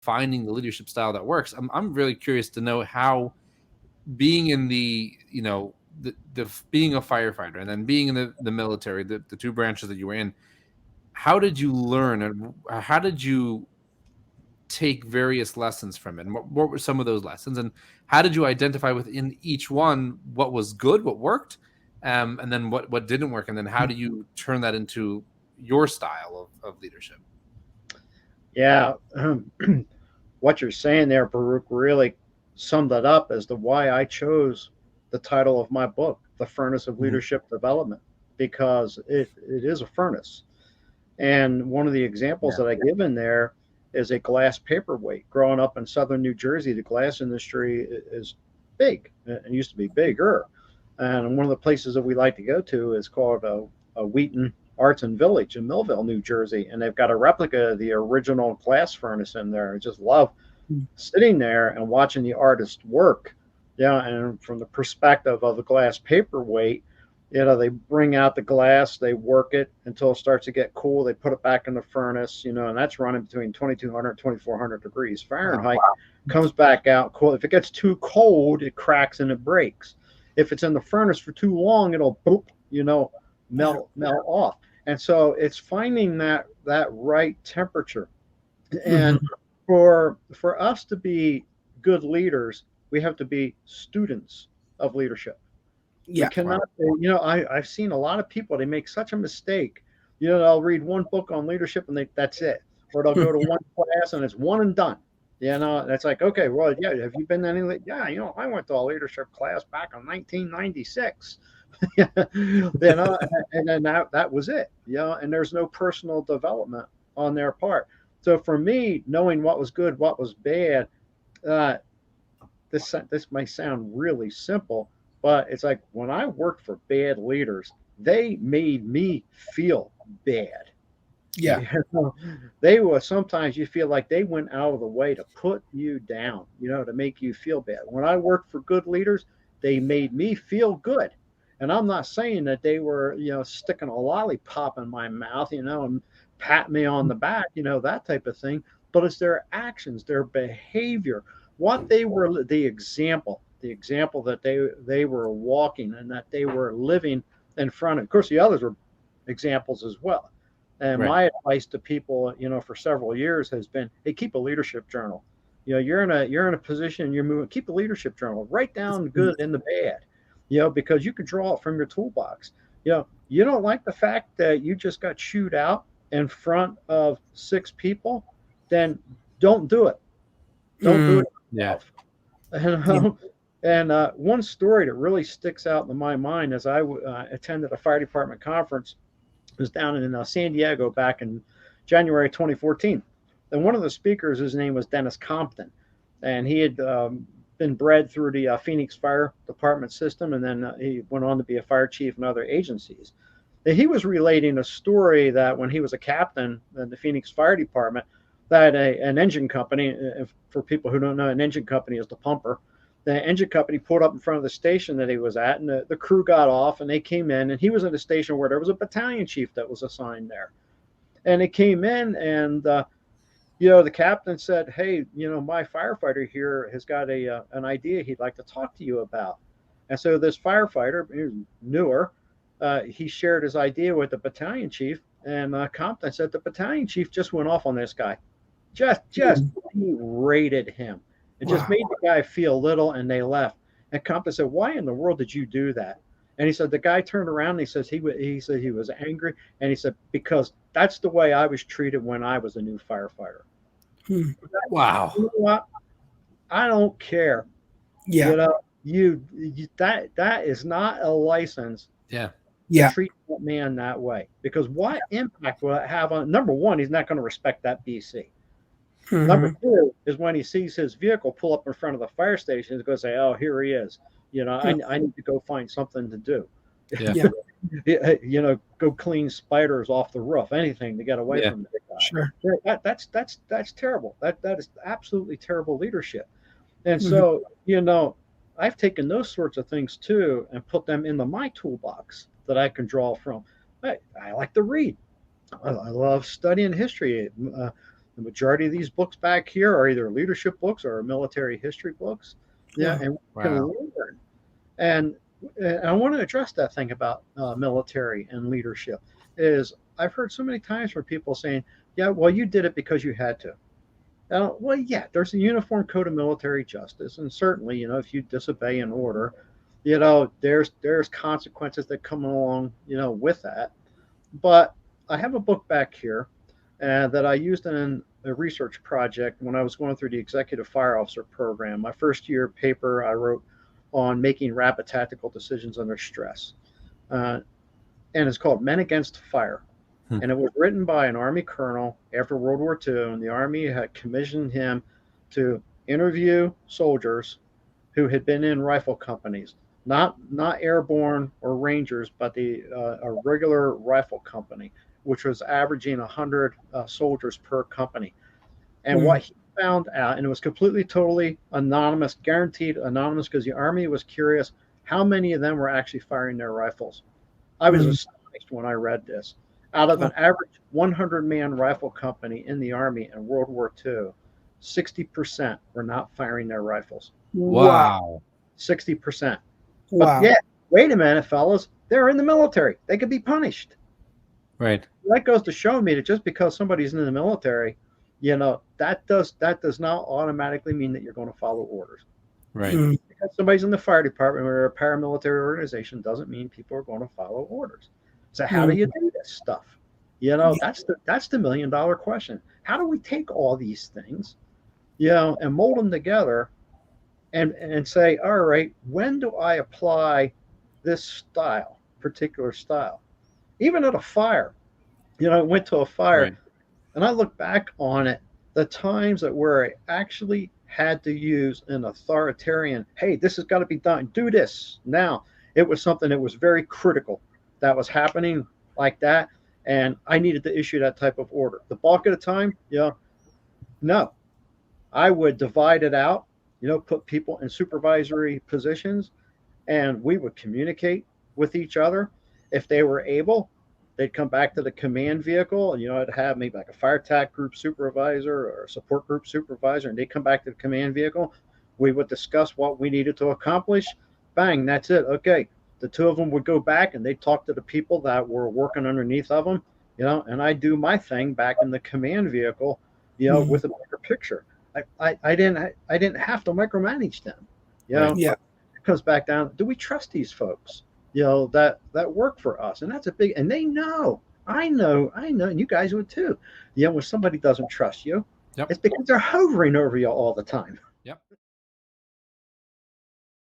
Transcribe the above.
finding the leadership style that works. I'm really curious to know how being in the, the being a firefighter and then being in the military, the two branches that you were in, how did you learn and how did you take various lessons from it? And what were some of those lessons? And how did you identify within each one what was good, what worked, and then what didn't work? And then how do you turn that into your style of leadership? Yeah. What you're saying there, Baruch, really summed it up as to why I chose the title of my book, The Furnace of Mhm. Leadership Development, because it is a furnace. And one of the examples Yeah. that I give in there is a glass paperweight. Growing up in southern New Jersey, the glass industry is big. It used to be bigger. And one of the places that we like to go to is called a Wheaton Arts and Village in Millville, New Jersey. And they've got a replica of the original glass furnace in there. I just love sitting there and watching the artist work. Yeah, and from the perspective of the glass paperweight, they bring out the glass, they work it until it starts to get cool. They put it back in the furnace, and that's running between 2200 and 2400 degrees Wow. Fahrenheit. Comes back out cool. If it gets too cold, it cracks and it breaks. If it's in the furnace for too long, it'll boop, melt off. And so it's finding that right temperature. And Mhm. for us to be good leaders, we have to be students of leadership. We Yeah. cannot, Wow. I've seen a lot of people, they make such a mistake. They'll read one book on leadership and that's it. Or they'll go to one class and it's one and done. That's like, okay, well, yeah, have you been to any? Yeah, I went to a leadership class back in 1996. And then that was it. And there's no personal development on their part. So for me, knowing what was good, what was bad, uh, this might sound really simple, but it's like when I worked for bad leaders, they made me feel bad. Yeah. They were sometimes you feel like they went out of the way to put you down, to make you feel bad. When I worked for good leaders, they made me feel good. And I'm not saying that they were, sticking a lollipop in my mouth, and pat me on the back, that type of thing. But it's their actions, their behavior, what they were, the example that they were walking and that they were living in front of. Of course, the others were examples as well. And Right. my advice to people, for several years has been, hey, keep a leadership journal. You're in a position, you're moving, keep a leadership journal. Write down the good and the bad, because you can draw it from your toolbox. You don't like the fact that you just got chewed out in front of six people, then don't do it. Don't do Mm, it Yeah. yourself. And one story that really sticks out in my mind as I attended a fire department conference was down in San Diego back in January 2014. And one of the speakers, his name was Dennis Compton, and he had been bred through the Phoenix Fire Department system, and then he went on to be a fire chief in other agencies. And he was relating a story that when he was a captain in the Phoenix Fire Department, that an engine company, for people who don't know, an engine company is the pumper. The engine company pulled up in front of the station that he was at, and the crew got off, and they came in, and he was at a station where there was a battalion chief that was assigned there. And they came in, and the captain said, "Hey, my firefighter here has got an idea he'd like to talk to you about." And so this firefighter, newer, he shared his idea with the battalion chief, and Compton said the battalion chief just went off on this guy, just berated him. It just wow. made the guy feel little, and they left. And Compton said, "Why in the world did you do that?" And he said the guy turned around and he said he was angry, and he said because that's the way I was treated when I was a new firefighter. Hmm. Wow. You know what? I don't care. Yeah. You know, that is not a license Yeah. to Yeah. treat that man that way. Because what impact will it have on number one, he's not going to respect that BC. Number Hmm. two is when he sees his vehicle pull up in front of the fire station, he's going to say, "Oh, here he is. I need to go find something to do. Yeah. Yeah. Go clean spiders off the roof, anything to get away Yeah. from the guy." Sure. That's terrible. That is absolutely terrible leadership. And Hmm. so, I've taken those sorts of things too and put them into my toolbox that I can draw from. I like to read. I love studying history. the majority of these books back here are either leadership books or military history books. Yeah, Yeah. and we can Wow. learn. And, and I want to address that thing about military and leadership. Is I've heard so many times from people saying, "Yeah, well, you did it because you had to." Well, yeah, there's a uniform code of military justice, and certainly, if you disobey an order, there's consequences that come along, with that. But I have a book back here that I used in a research project when I was going through the executive fire officer program. My first year paper I wrote on making rapid tactical decisions under stress, uh, and it's called Men Against Fire. Hmm. And it was written by an Army colonel after World War II, and the Army had commissioned him to interview soldiers who had been in rifle companies, not airborne or Rangers, but a regular rifle company, which was averaging 100 soldiers per company. And what he found out, and it was completely, totally anonymous, guaranteed anonymous, because the Army was curious how many of them were actually firing their rifles. I was astonished when I read this. Out of an average 100-man rifle company in the Army in World War II, 60% were not firing their rifles. Wow. 60%. But Wow. yeah, wait a minute, fellas. They're in the military. They could be punished. Right. That goes to show me that just because somebody's in the military, that does not automatically mean that you're going to follow orders. Right. Because somebody's in the fire department or a paramilitary organization doesn't mean people are going to follow orders. So how do you do this stuff? That's the $1 million question. How do we take all these things, and mold them together and say, all right, when do I apply this particular style? Even at a fire, I went to a fire Right. and I look back on it, the times that where I actually had to use an authoritarian, hey, this has got to be done, do this now. It was something that was very critical that was happening like that, and I needed to issue that type of order. The bulk of the time, no, I would divide it out, put people in supervisory positions, and we would communicate with each other. If they were able, they'd come back to the command vehicle, and I'd have maybe like a fire tac group supervisor or a support group supervisor, and they'd come back to the command vehicle. We would discuss what we needed to accomplish. Bang, that's it. Okay. The two of them would go back and they'd talk to the people that were working underneath of them, and I do my thing back in the command vehicle, with a bigger picture. I didn't have to micromanage them. Right. Yeah. It comes back down, do we trust these folks? That work for us? And that's a big, and they know, I know, and you guys would too. When somebody doesn't trust you, Yep. it's because they're hovering over you all the time. Yep.